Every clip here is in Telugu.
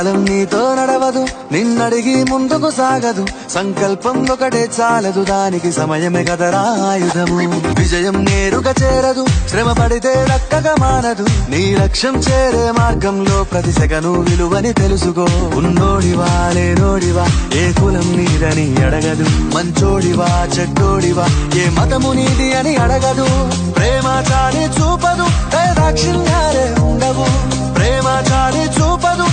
కాలం నీతో నడవదు, నిన్నడిగి ముందుకు సాగదు. సంకల్పం ఒకటే చాలదు, దానికి సమయమే కదరా ఆయుధము. విజయం నేరుగా చేరదు, శ్రమ పడితే దక్కగా మానదు. నీ లక్ష్యం చేరే మార్గంలో ప్రతి సెకను విలువని తెలుసుకో. ఉన్నోడివా లేనోడివా, ఏ కులం నీదని అడగదు. మంచోడివా చెడ్డోడివా, ఏ మతము నీది అని అడగదు. ప్రేమ చాలి చూపదు, దాక్షిణ్యాలే ఉండవు. ప్రేమ చాలి చూపదు,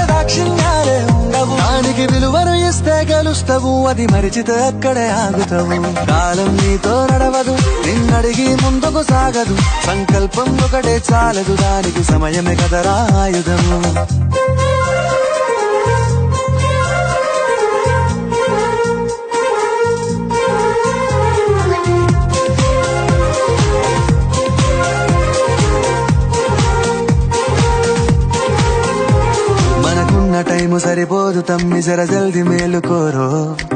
దాక్షిణ్యాలే ఉండవు. దానికి విలువను ఇస్తే గెలుస్తావు, అది మరిచితే అక్కడే ఆగుతావు. కాలం నీతో నడవదు, నిన్నడిగి ముందుకు సాగదు. సంకల్పం ఒకటే చాలదు, దానికి సమయమే కదరా ఆయుధము. టైము సరిపోదు తమ్మి, జర జల్ది మేలుకోరో.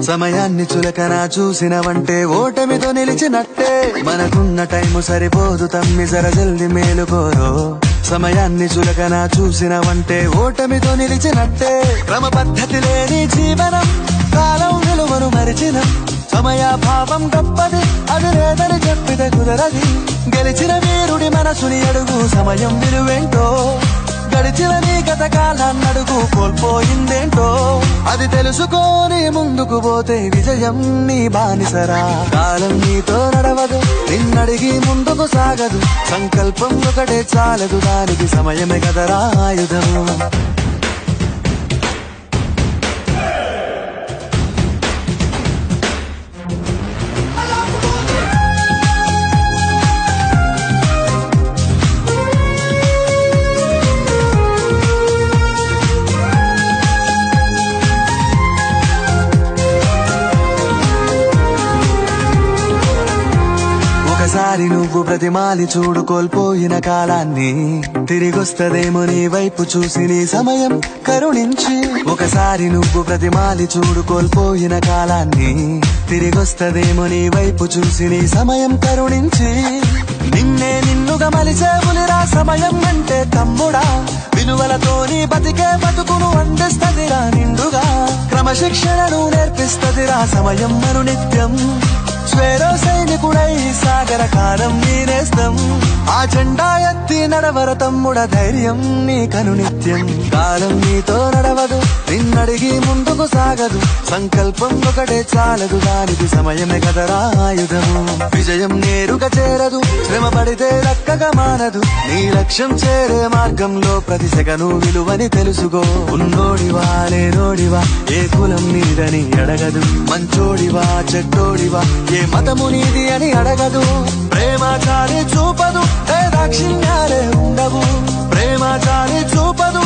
సమయాన్ని చులకన చూసినవంటే ఓటమితో నిలిచినట్టే. మనకున్న టైము సరిపోదు తమ్మి, జర జల్ది మేలుకోరో. సమయాన్ని చులకన చూసినవంటే ఓటమితో నిలిచినట్టే. క్రమ పద్ధతి లేని జీవనం, కాలం విలువను మరిచినం. సమయాభావం గొప్పది, అది లేదని చెప్పితే కుదరది. గెలిచిన వీరుడి మనసుని అడుగు, సమయం విలువేంటో. గడిచిన నీ గత కాలాన్నడుగు, కోల్పోయిందేంటో. అది తెలుసుకొని ముందుకు పోతే విజయం నీ బానిసరా. కాలం నీతో నడవదు, నిన్నడిగి ముందుకు సాగదు. సంకల్పం ఒకటే చాలదు, దానికి సమయమే కదరా ఆయుధము. ఒకసారి నువ్వు ప్రతిమాలి చూడు, కోల్పోయిన కాలాన్ని. తిరిగొస్తదేమో నీ వైపు చూసి నీ సమయం కరుణించి. ఒకసారి నువ్వు ప్రతిమాలి చూడు, కోల్పోయిన కాలాన్ని. తిరిగొస్తదేమో నీ వైపు చూసి నీ సమయం కరుణించి. నిన్నే నిన్నుగా మలిచేవులిరా సమయం అంటే తమ్ముడా. విలువలతోని బతికే బతుకును అందిస్తదిరా నిండుగా. క్రమశిక్షణను నేర్పిస్తదిరా సమయం మరు నిత్యం. స్వేరో సైనికుడై సాగర కాలం నీనేస్తం. ఆ జెండా ఎత్తి నడవర తమ్ముడ, ధైర్యం నీ కను నిత్యం. కాలం నీతో నడవదు, నిన్నడిగి ముందుకు సాగదు. సంకల్పం ఒకటే చాలదు, దానికి సమయమే కదరా ఆయుధము. విజయం నేరుగా చేరదు, శ్రమ పడితే దక్కగా మానదు. నీ లక్ష్యం చేరే మార్గంలో ప్రతి సెకను విలువని తెలుసుకో. ఉన్నోడివా లేనోడివా, ఏ కులం నీదని అడగదు. మంచోడివా చెడ్డోడివా, ఏ మతము నీది అని అడగదు. ప్రేమ చాలి చూపదు, దాక్షిణ్యాలే ఉండవు. ప్రేమ చాలి చూపదు,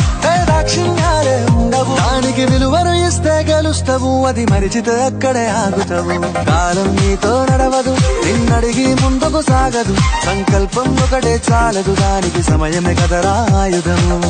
దాక్షిణ్యాలే ఉండవు. దానికి విలువను ఇస్తే గెలుస్తావు, అది మరిచితే అక్కడే ఆగుతావు. కాలం నీతో నడవదు, నిన్నడిగి ముందుకు సాగదు. సంకల్పం ఒకటే చాలదు, దానికి సమయమే కదరా ఆయుధము.